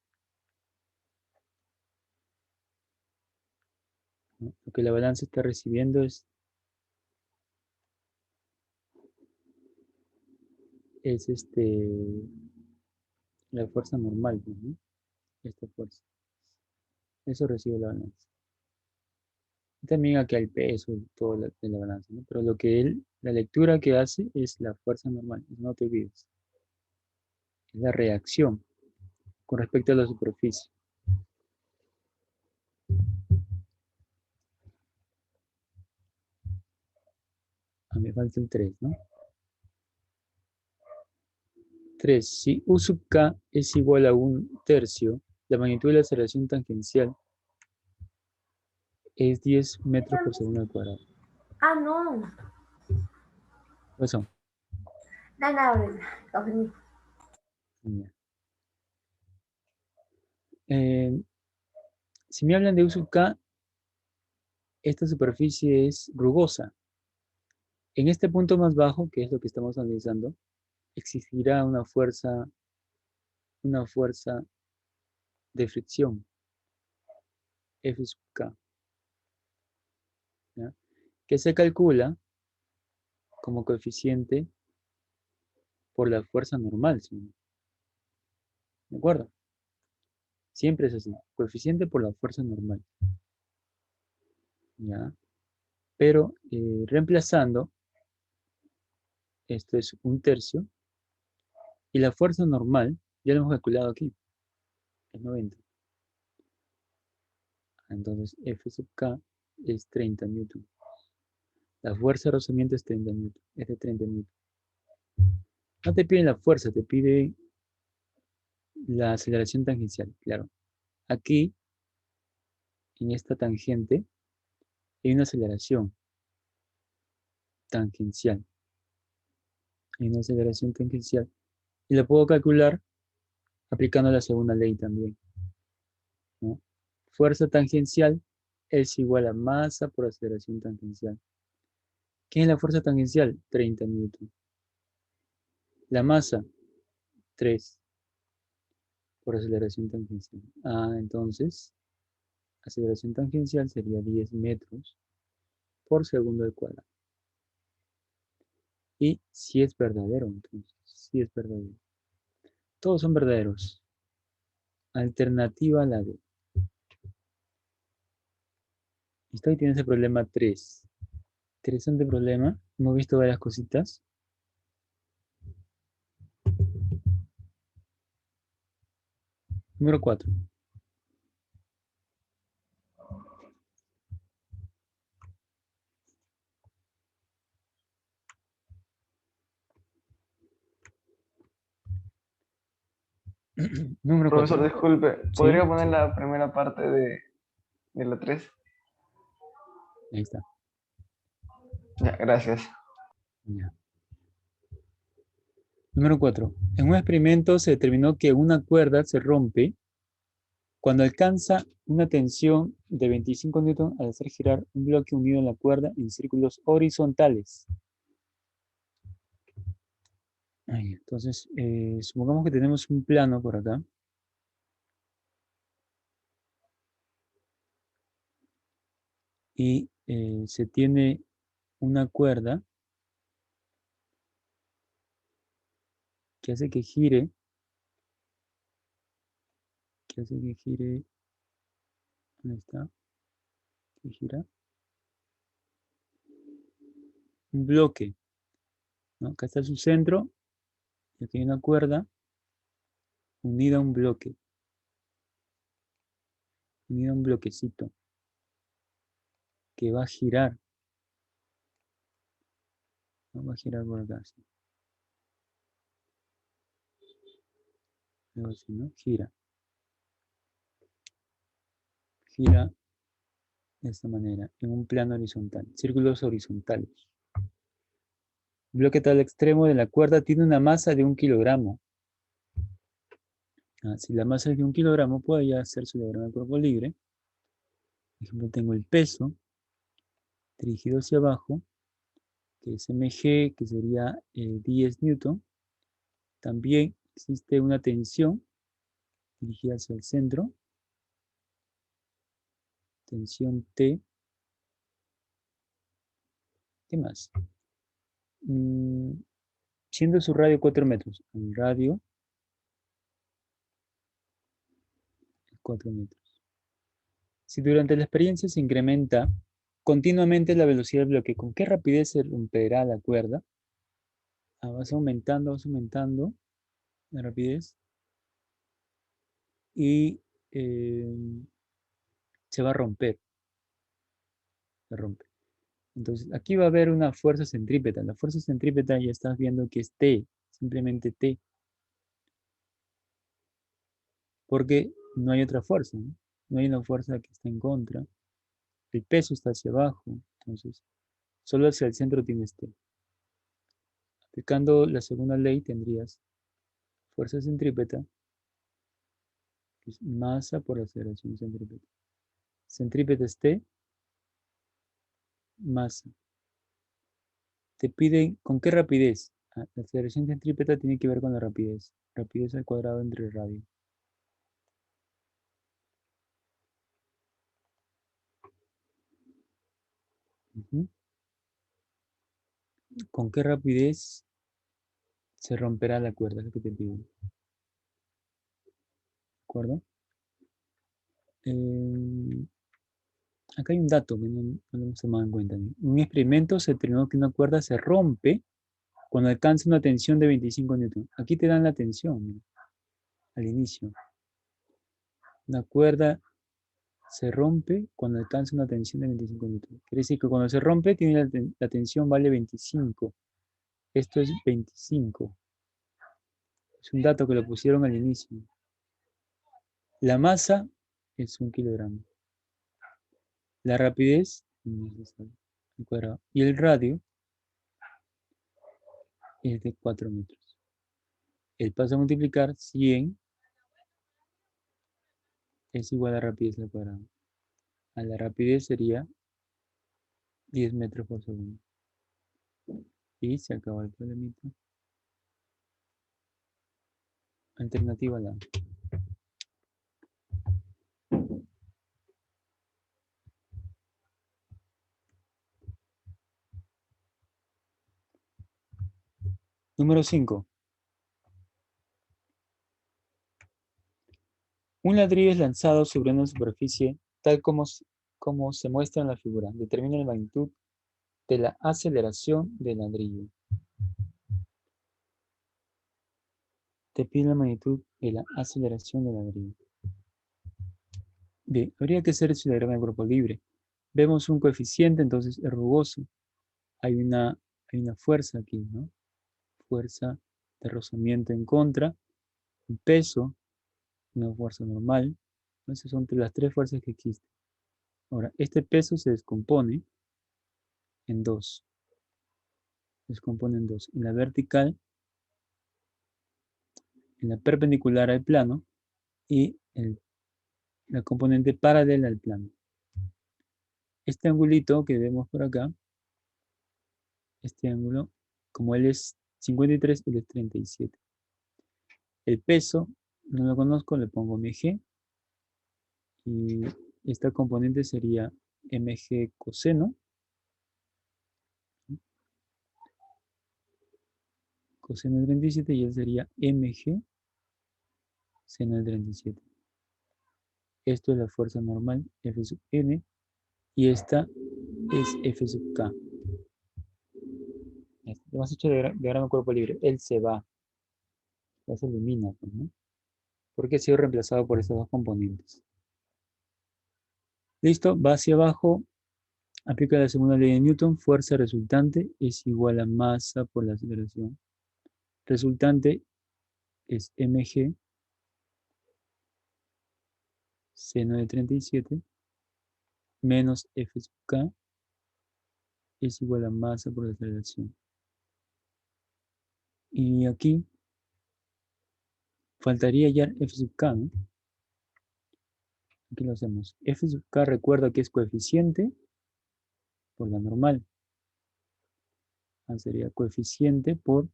¿no? Lo que la balanza está recibiendo es la fuerza normal, ¿no? esta fuerza. Eso recibe la balanza. Y también aquí hay peso y todo de la balanza, ¿no? Pero la lectura que hace es la fuerza normal, no te olvides. Es la reacción con respecto a la superficie. Me falta el 3, ¿no? 3. Si U sub K es igual a 1/3, la magnitud de la aceleración tangencial es 10 metros por segundo al cuadrado. Ah, no. ¿Cuáles son? Nada, confundí. Ya. Si me hablan de U sub K, esta superficie es rugosa. En este punto más bajo, que es lo que estamos analizando, existirá una fuerza de fricción, F sub K, ¿ya? Que se calcula como coeficiente por la fuerza normal, ¿sí? ¿De acuerdo? Siempre es así, coeficiente por la fuerza normal, ¿ya? Pero reemplazando, esto es 1/3, y la fuerza normal, ya lo hemos calculado aquí, es 90. Entonces F sub K es 30 newton. La fuerza de rozamiento es 30 newton, es de 30 newton. No te piden la fuerza, te pide la aceleración tangencial, claro. Aquí, en esta tangente, hay una aceleración tangencial. Hay una aceleración tangencial. Y la puedo calcular aplicando la segunda ley también, ¿no? Fuerza tangencial es igual a masa por aceleración tangencial. ¿Qué es la fuerza tangencial? 30 newton. La masa, 3 por aceleración tangencial. Entonces, aceleración tangencial sería 10 metros por segundo al cuadrado. Y si es verdadero, entonces, si es verdadero. Todos son verdaderos. Alternativa a la D. Listo, ahí tienes el problema 3. Interesante problema. Hemos visto varias cositas. Número 4. Número 4. Profesor, disculpe, ¿Sí? ¿podría poner la primera parte de la 3? Ahí está. Ya, gracias. Ya. Número 4. En un experimento se determinó que una cuerda se rompe cuando alcanza una tensión de 25 newton al hacer girar un bloque unido en la cuerda en círculos horizontales. Entonces, supongamos que tenemos un plano por acá. Y se tiene una cuerda que hace que gire, ¿dónde está? Que gira un bloque, ¿no? Acá está su centro, y aquí hay una cuerda unida a un bloque, unida a un bloquecito, que va a girar, ¿no? Va a girar por acá, así. Algo así, ¿no? Gira de esta manera, en un plano horizontal, círculos horizontales. Un bloque tal extremo de la cuerda tiene una masa de 1 kilogramo. Si la masa es de 1 kilogramo, puedo ya hacer su diagrama de cuerpo libre. Por ejemplo, tengo el peso dirigido hacia abajo, que es mg, que sería 10 newton. También existe una tensión dirigida hacia el centro, tensión T. ¿Qué más? Siendo su radio 4 metros. El radio 4 metros. Si durante la experiencia se incrementa continuamente la velocidad del bloque, ¿con qué rapidez se romperá la cuerda? Vas aumentando la rapidez y se va a romper. Se rompe. Entonces, aquí va a haber una fuerza centrípeta. La fuerza centrípeta ya estás viendo que es T, simplemente T. Porque no hay otra fuerza, ¿no? No hay una fuerza que está en contra. El peso está hacia abajo. Entonces, solo hacia el centro tienes T. Aplicando la segunda ley tendrías fuerza centrípeta, que es masa por aceleración centrípeta. Centrípeta es T, masa. Te piden, ¿con qué rapidez? La aceleración centrípeta tiene que ver con la rapidez. Rapidez al cuadrado entre radio. ¿Con qué rapidez se romperá la cuerda? Es lo que te piden. ¿De acuerdo? Acá hay un dato que no lo hemos tomado en cuenta. En un experimento se determinó que una cuerda se rompe cuando alcanza una tensión de 25 newton. Aquí te dan la tensión, mira, al inicio. Una cuerda se rompe cuando alcanza una tensión de 25 newton. Quiere decir que cuando se rompe, tiene la tensión vale 25. Esto es 25. Es un dato que lo pusieron al inicio. La masa es 1 kilogramo. La rapidez, no se sabe, al cuadrado. Y el radio es de 4 metros. El paso a multiplicar 100 es igual a rapidez al cuadrado. A la rapidez sería 10 metros por segundo. Y se acabó el problemita. Alternativa la A. Número 5. Un ladrillo es lanzado sobre una superficie tal como se muestra en la figura. Determina la magnitud de la aceleración del ladrillo. Te pide la magnitud de la aceleración del ladrillo. Bien, habría que hacer el diagrama de cuerpo libre. Vemos un coeficiente, entonces es rugoso. Hay una fuerza aquí, ¿no? Fuerza de rozamiento en contra, un peso, una fuerza normal. Esas son las tres fuerzas que existen. Ahora, este peso se descompone en dos. En la vertical, en la perpendicular al plano y la componente paralela al plano. Este angulito que vemos por acá, este ángulo, como él es 53, él es 37. El peso, no lo conozco, le pongo mg. Y esta componente sería mg coseno. Coseno de 37 y él sería mg seno de 37. Esto es la fuerza normal, F sub n, y esta es F sub k. Lo hemos hecho diagrama de cuerpo libre. Él se va, ya se elimina, pues, ¿no? Porque ha sido reemplazado por estos dos componentes. Listo, va hacia abajo, aplica la segunda ley de Newton, fuerza resultante es igual a masa por la aceleración. Resultante es mg seno de 37 menos F sub k es igual a masa por la aceleración. Y aquí faltaría ya F sub k, ¿no? Aquí lo hacemos. F sub k recuerda que es coeficiente por la normal. Sería coeficiente por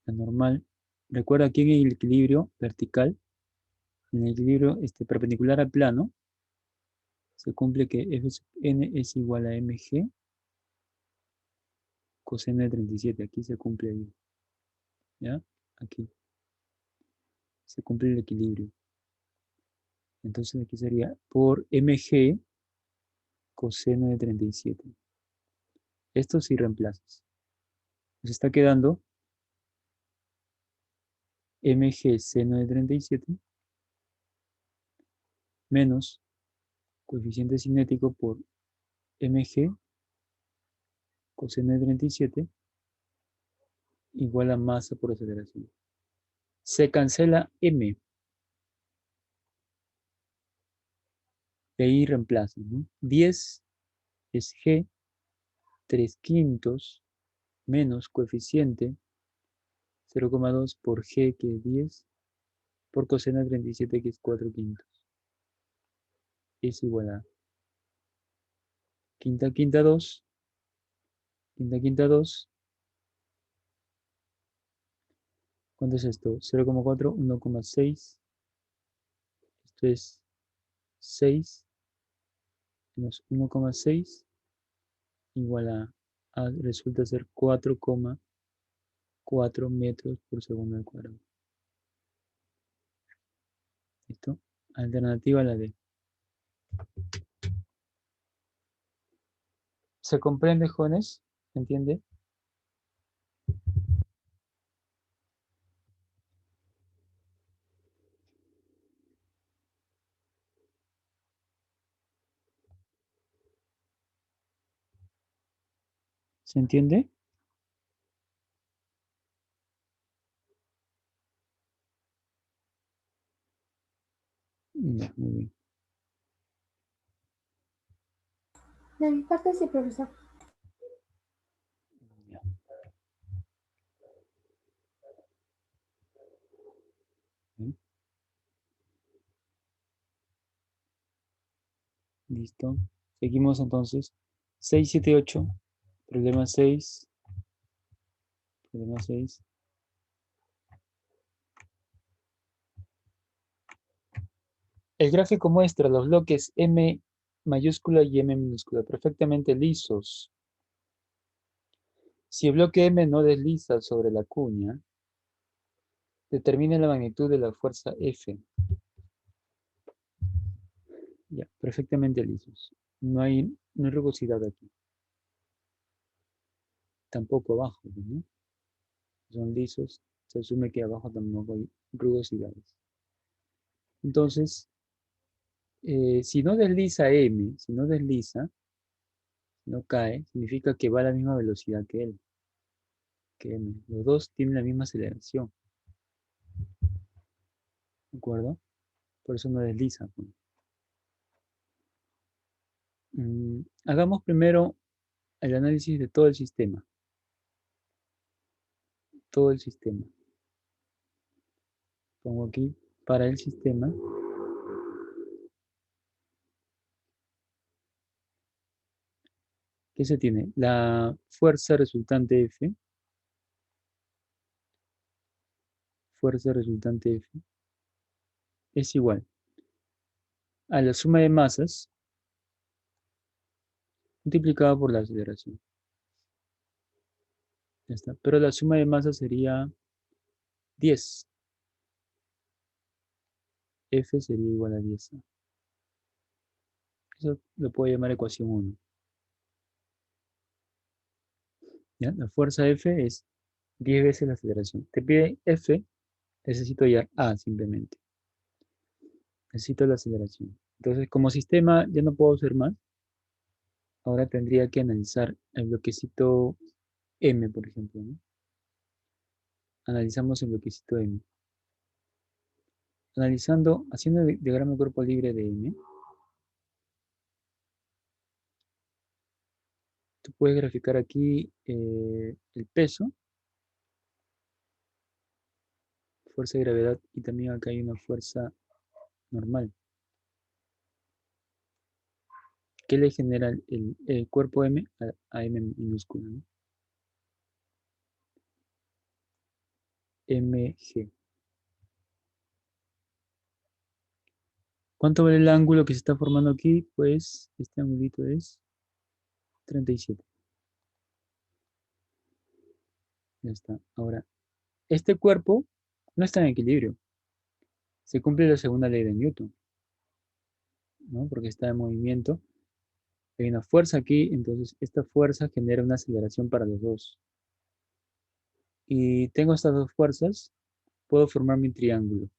la normal. Recuerda que en el equilibrio vertical, en el equilibrio perpendicular al plano, se cumple que F sub n es igual a mg coseno de 37. Aquí se cumple ahí. ¿Ya? Aquí. Se cumple el equilibrio. Entonces aquí sería por mg coseno de 37. Esto sí reemplazas. Nos está quedando mg seno de 37 menos coeficiente cinético por mg coseno de 37 igual a masa por aceleración. Se cancela m. De ahí reemplazo, ¿no? 10 es g, 3/5 menos coeficiente 0,2 por g, que es 10, por coseno de 37, que es 4/5. Es igual a quinta, quinta, 2, quinta, quinta, 2. ¿Cuánto es esto? 0,4, 1,6. Esto es 6 menos 1,6 igual resulta ser 4,4 metros por segundo al cuadrado. ¿Listo? Alternativa la D. ¿Se comprende, jóvenes? ¿Se entiende? ¿Se entiende? Ya, muy bien. De mi parte sí, profesor. Ya. ¿Sí? Listo. Seguimos entonces. 6, 7, 8. Problema 6. Problema 6. El gráfico muestra los bloques M mayúscula y M minúscula perfectamente lisos. Si el bloque M no desliza sobre la cuña, determine la magnitud de la fuerza F. Ya, perfectamente lisos. No hay rugosidad aquí. Tampoco abajo, ¿no? Son lisos. Se asume que abajo tampoco hay rugosidades. Entonces, si no desliza M, si no desliza, no cae, significa que va a la misma velocidad que él, que M. Los dos tienen la misma aceleración. ¿De acuerdo? Por eso no desliza. Pues. Hagamos primero el análisis de todo el sistema. Todo el sistema. Pongo aquí para el sistema. ¿Qué se tiene? La fuerza resultante F. Fuerza resultante F. Es igual a la suma de masas multiplicada por la aceleración. Ya está. Pero la suma de masas sería 10. F sería igual a 10. Eso lo puedo llamar ecuación 1. ¿Ya? La fuerza F es 10 veces la aceleración. Te pide F, necesito hallar A simplemente. Necesito la aceleración. Entonces, como sistema ya no puedo hacer más. Ahora tendría que analizar el bloquecito M, por ejemplo, ¿no? Analizamos el bloquecito M. Analizando, haciendo el diagrama de cuerpo libre de M, tú puedes graficar aquí el peso, fuerza de gravedad, y también acá hay una fuerza normal. ¿Qué le genera el cuerpo M a M minúscula, ¿no? MG. ¿Cuánto vale el ángulo que se está formando aquí? Pues este angulito es 37. Ya está. Ahora, este cuerpo no está en equilibrio. Se cumple la segunda ley de Newton. ¿no? Porque está en movimiento. Hay una fuerza aquí, entonces esta fuerza genera una aceleración para los dos. Y tengo estas dos fuerzas, puedo formar mi triángulo.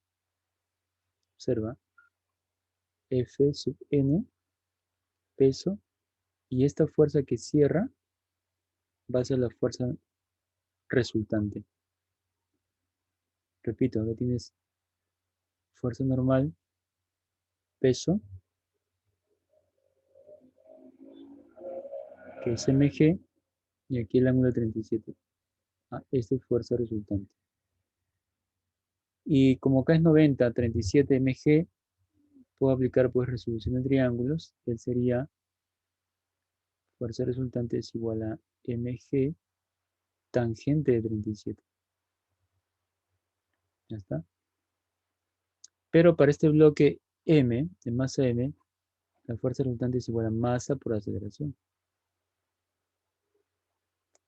Observa, F sub n, peso, y esta fuerza que cierra va a ser la fuerza resultante. Repito, acá tienes fuerza normal, peso, que es mg, y aquí el ángulo 37. Esta es fuerza resultante. Y como acá es 90, 37 mg, puedo aplicar pues resolución de triángulos, que sería fuerza resultante es igual a mg tangente de 37. Ya está. Pero para este bloque m, de masa m, la fuerza resultante es igual a masa por aceleración.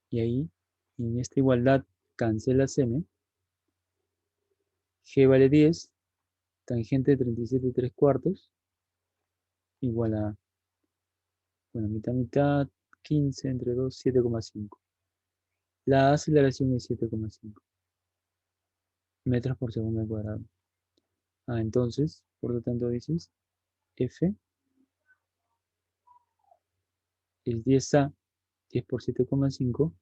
Y ahí, en esta igualdad, cancelas m. G vale 10, tangente de 37 3/4, igual a, bueno, mitad, mitad, 15 entre 2, 7,5. La aceleración es 7,5 metros por segundo al cuadrado. Entonces, por lo tanto dices, F es 10A, 10 por 7,5,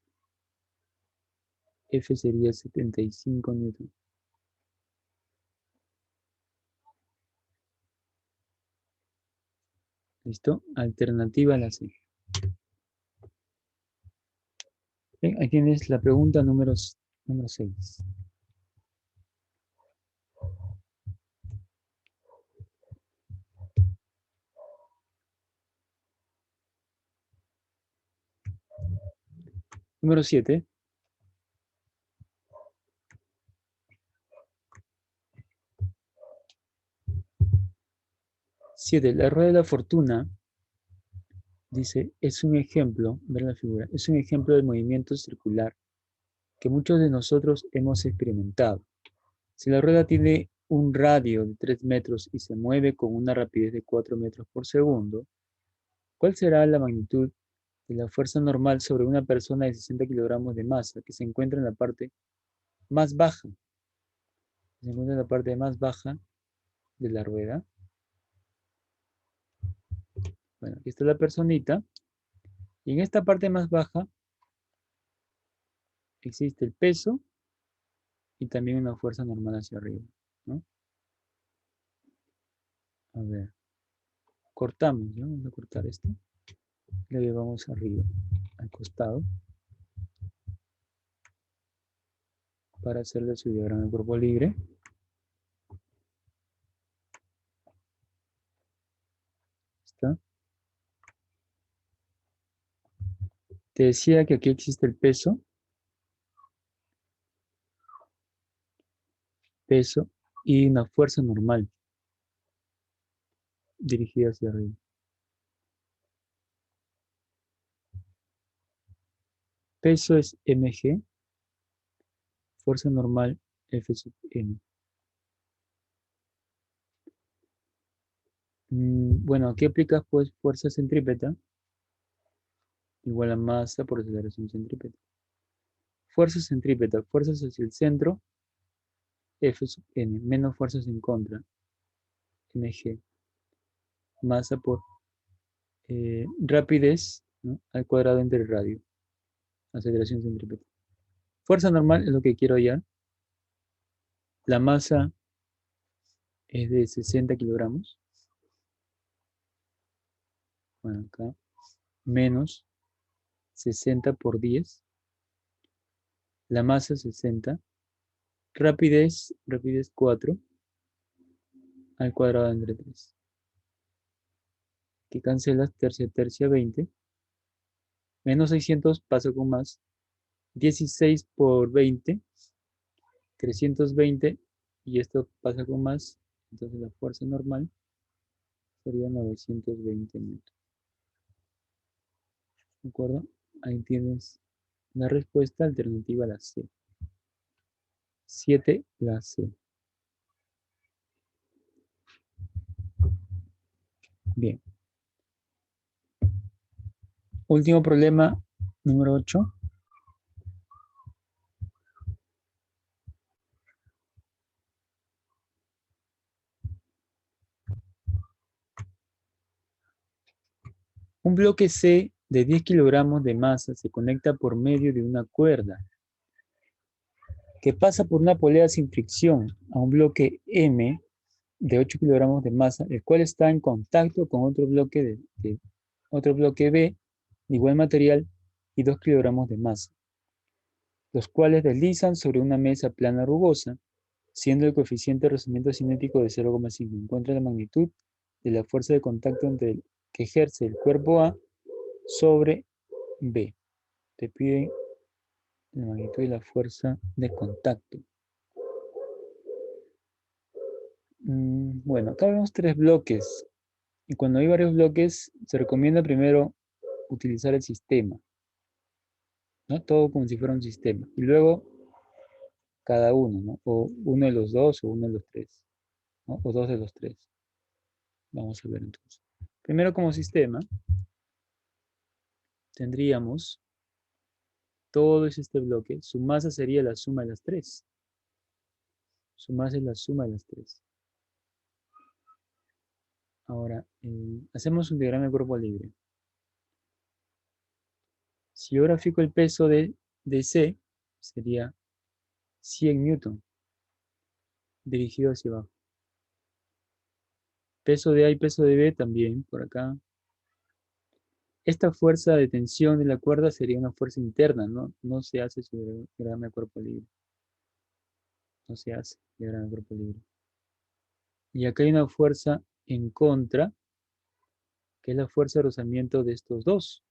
F sería 75 newton. ¿Listo? Alternativa a la C. Bien, aquí tienes la pregunta número 6. Número 7. 7. La rueda de la fortuna, dice, es un ejemplo, ver la figura, es un ejemplo de movimiento circular que muchos de nosotros hemos experimentado. Si la rueda tiene un radio de 3 metros y se mueve con una rapidez de 4 metros por segundo, ¿cuál será la magnitud de la fuerza normal sobre una persona de 60 kilogramos de masa que se encuentra en la parte más baja? Se encuentra en la parte más baja de la rueda. Bueno, aquí está la personita. Y en esta parte más baja existe el peso y también una fuerza normal hacia arriba, ¿no? A ver, cortamos, ¿no? Vamos a cortar esto. Lo llevamos arriba, al costado, para hacerle su diagrama de cuerpo libre. ¿Está? Te decía que aquí existe el peso y una fuerza normal dirigida hacia arriba. Peso es mg, fuerza normal F sub n. Bueno, aquí aplicas pues fuerza centrípeta igual a masa por aceleración centrípeta. Fuerza centrípeta, fuerzas hacia el centro, F sub n, menos fuerzas en contra, mg. Masa por rapidez, ¿no?, al cuadrado entre el radio, aceleración centrípeta. Fuerza normal es lo que quiero hallar. La masa es de 60 kilogramos. Bueno, acá, menos 60 por 10. La masa 60. Rapidez 4 al cuadrado entre 3. Que cancelas, tercia, tercia, 20. Menos 600 pasa con más. 16 por 20, 320. Y esto pasa con más. Entonces la fuerza normal sería 920 newton. ¿De acuerdo? Ahí tienes la respuesta alternativa a la C. 7, la C. Bien. Último problema, número 8. Un bloque C de 10 kilogramos de masa se conecta por medio de una cuerda que pasa por una polea sin fricción a un bloque M de 8 kilogramos de masa, el cual está en contacto con otro bloque, otro bloque B de igual material y 2 kilogramos de masa, los cuales deslizan sobre una mesa plana rugosa, siendo el coeficiente de rozamiento cinético de 0,5. Encuentra la magnitud de la fuerza de contacto que ejerce el cuerpo A sobre B. Te piden la magnitud de la fuerza de contacto. Bueno, acá vemos 3 bloques. Y cuando hay varios bloques, se recomienda primero utilizar el sistema, ¿no? Todo como si fuera un sistema. Y luego cada uno, ¿no? O uno de los dos o uno de los tres, ¿no? O dos de los tres. Vamos a ver entonces. Primero como sistema, tendríamos todo este bloque. Su masa sería la suma de las tres. Su masa es la suma de las tres. Ahora, hacemos un diagrama de cuerpo libre. Si yo grafico el peso de C, sería 100 newton, dirigido hacia abajo. Peso de A y peso de B también, por acá. Esta fuerza de tensión de la cuerda sería una fuerza interna, ¿no? No se hace sobre diagrama de cuerpo libre. No se hace diagrama de cuerpo libre. Y acá hay una fuerza en contra, que es la fuerza de rozamiento de estos dos,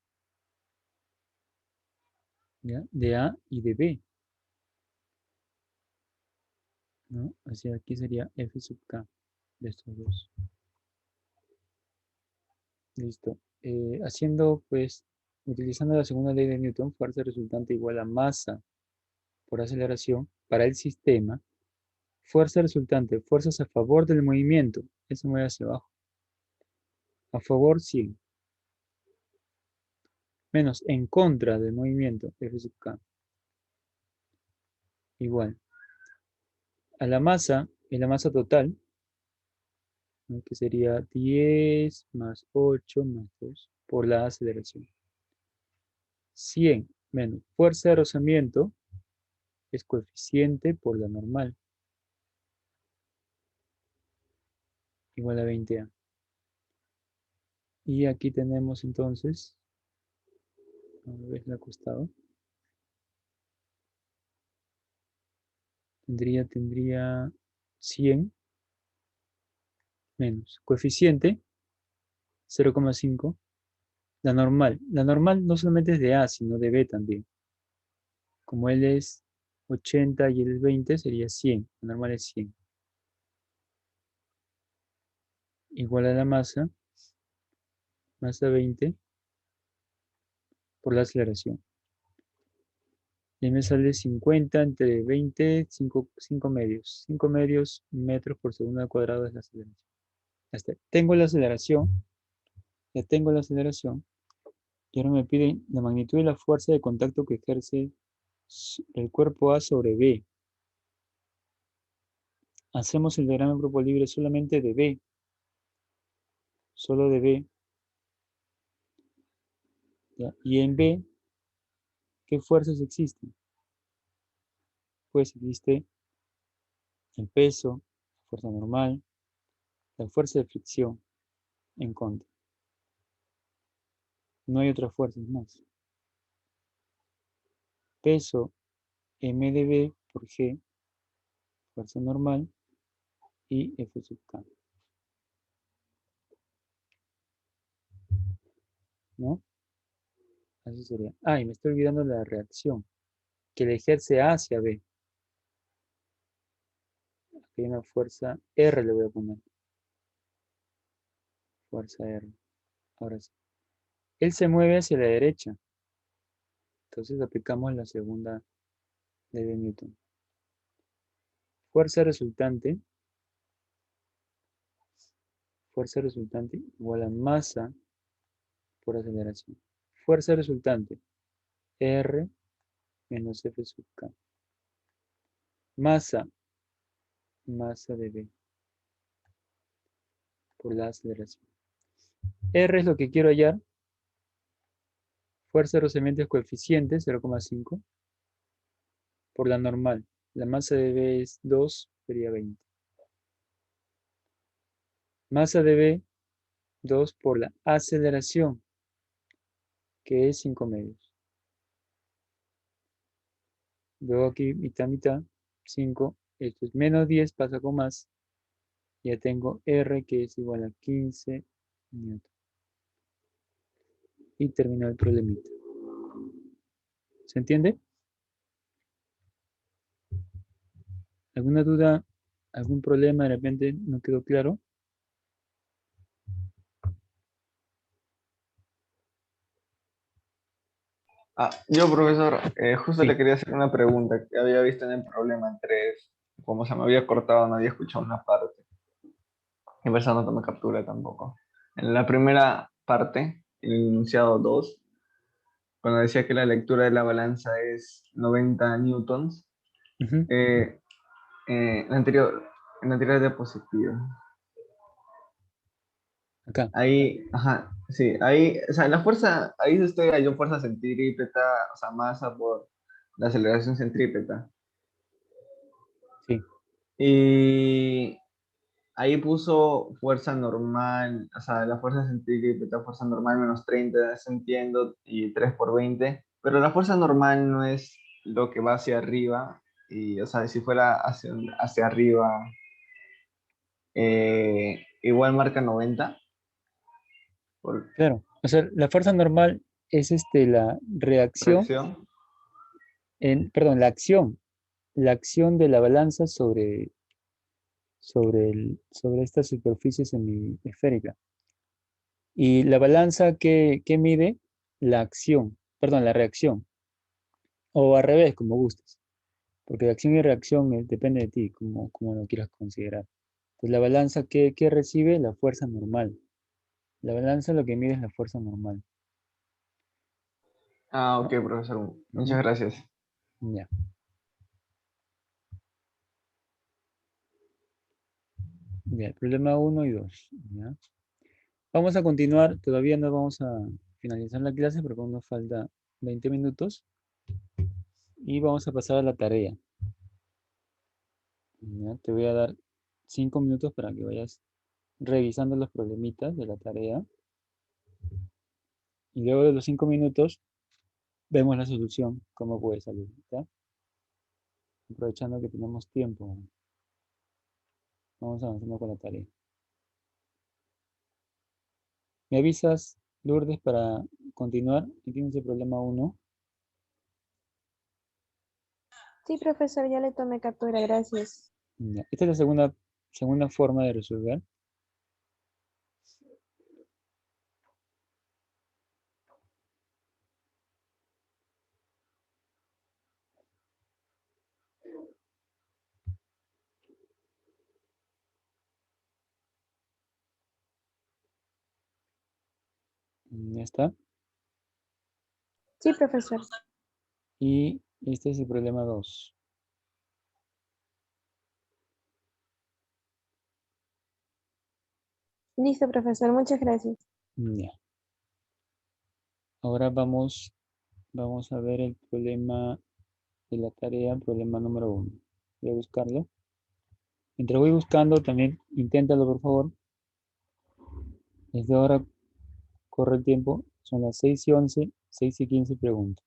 ¿ya? De A y de B, ¿no? Así aquí sería F sub K de estos dos. Listo. Pues, utilizando la segunda ley de Newton, fuerza resultante igual a masa por aceleración para el sistema. Fuerza resultante, fuerzas a favor del movimiento. Eso mueve hacia abajo. A favor 100. Menos en contra del movimiento, F sub K. Igual. A la masa, en la masa total, ¿no? Que sería 10 más 8 más 2 por la aceleración. 100 menos fuerza de rozamiento es coeficiente por la normal. Igual a 20A. Y aquí tenemos entonces, a ver el acostado. Tendría 100 menos coeficiente 0,5. La normal no solamente es de A, sino de B también. Como él es 80 y él es 20, sería 100. La normal es 100. Igual a la masa 20 por la aceleración. Y me sale 50 entre 20, 5 medios. 5 medios metros por segundo al cuadrado es la aceleración. Tengo la aceleración. Ya tengo la aceleración. Y ahora me piden la magnitud de la fuerza de contacto que ejerce el cuerpo A sobre B. Hacemos el diagrama de grupo libre solamente de B. Solo de B. ¿Ya? Y en B, ¿qué fuerzas existen? Pues existe el peso, la fuerza normal, la fuerza de fricción en contra. No hay otras fuerzas más. Peso M de B por G, fuerza normal, y F sub K. ¿No? Así sería. Ah, y me estoy olvidando de la reacción, que le ejerce A hacia B. Aquí hay una fuerza R, le voy a poner. Fuerza R. Ahora sí. Él se mueve hacia la derecha. Entonces aplicamos la segunda ley de Newton. Fuerza resultante fuerza resultante igual a masa por aceleración. Fuerza resultante, R menos F sub K. Masa de B por la aceleración. R es lo que quiero hallar. Fuerza de rozamiento es coeficiente, 0,5, por la normal. La masa de B es 2, sería 20. Masa de B, 2 por la aceleración, que es 5 medios. Luego aquí, mitad, mitad, 5. Esto es menos 10, pasa con más. Ya tengo R, que es igual a 15 newton. Y terminó el problemita. ¿Se entiende? ¿Alguna duda? ¿Algún problema? De repente no quedó claro. Yo, profesor, justo le Sí. quería hacer una pregunta que había visto en el problema en 3. Como se me había cortado, no había escuchado una parte. Y por eso no tomé captura tampoco. En la primera parte, el enunciado 2, cuando decía que la lectura de la balanza es 90 newtons, Ujú. eh, la anterior, en la anterior diapositiva. Acá. Ahí, ajá, sí, ahí, o sea, la fuerza, ahí usted halló fuerza centrípeta, o sea, masa por la aceleración centrípeta. Sí. Y ahí puso fuerza normal, o sea, la fuerza centrípeta, fuerza normal menos 30, eso entiendo, y 3 por 20, pero la fuerza normal no es lo que va hacia arriba, y, o sea, si fuera hacia arriba, igual marca 90, por Claro. O sea, la fuerza normal es la reacción reacción. perdón, la acción de la balanza sobre esta superficie semiesférica. Y la balanza que mide la acción, perdón, la reacción, o al revés, como gustes, porque la acción y reacción depende de ti, como lo quieras considerar. Pues la balanza que recibe la fuerza normal. La balanza lo que mide es la fuerza normal. Ah, ok, ¿No? profesor, muchas Ujú. gracias. Ya, ya, el problema uno y 2. ¿Ya? Vamos a continuar, todavía no vamos a finalizar la clase porque aún nos falta 20 minutos y vamos a pasar a la tarea. ¿Ya? Te voy a dar 5 minutos para que vayas revisando los problemitas de la tarea y luego de los 5 minutos vemos la solución, cómo puede salir. ¿Ya? Aprovechando que tenemos tiempo, vamos avanzando con la tarea. ¿Me avisas, Lourdes, para continuar? ¿Y tienes el problema uno? Sí, profesor, ya le tomé captura, gracias. Ya. Esta es la segunda forma de resolver. Ya está. Sí, profesor. Y este es el problema 2. Listo, profesor, muchas gracias. Ya. Ahora vamos a ver el problema de la tarea, problema número 1. Voy a buscarlo. Mientras voy buscando, también inténtalo, por favor. Desde ahora corre el tiempo. Son las 6:11, 6:15 pregunto.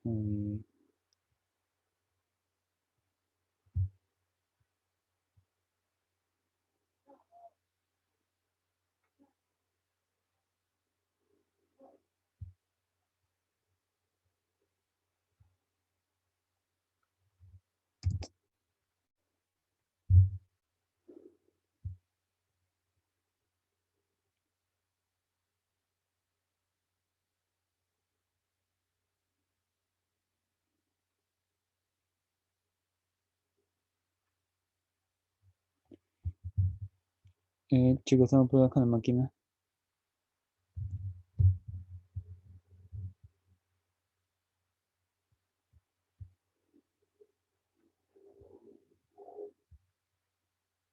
Mm, chicos, tengo problemas con la máquina.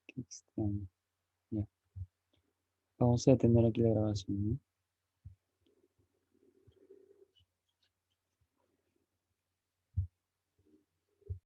Qué extraño. Ya. Vamos a detener aquí la grabación, ¿no?